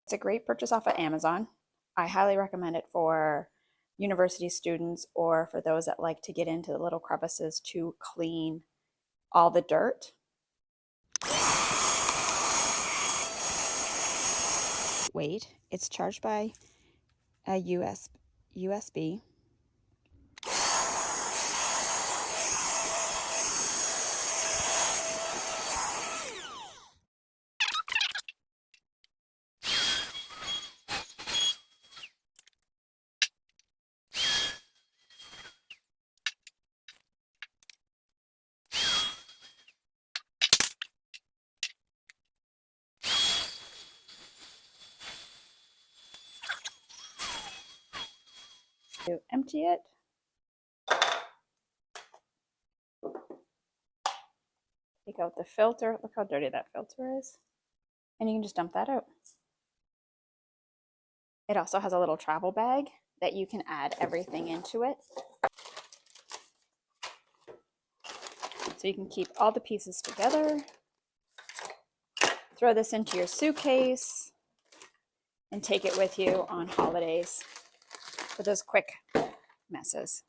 It's a great purchase off of Amazon. I highly recommend it for university students or for those that like to get into the little crevices to clean all the dirt. Wait, it's charged by a USB. To empty it. Take out the filter. Look how dirty that filter is. And you can just dump that out. It also has a little travel bag that you can add everything into it. So you can keep all the pieces together. Throw this into your suitcase and take it with you on holidays for those quick messes.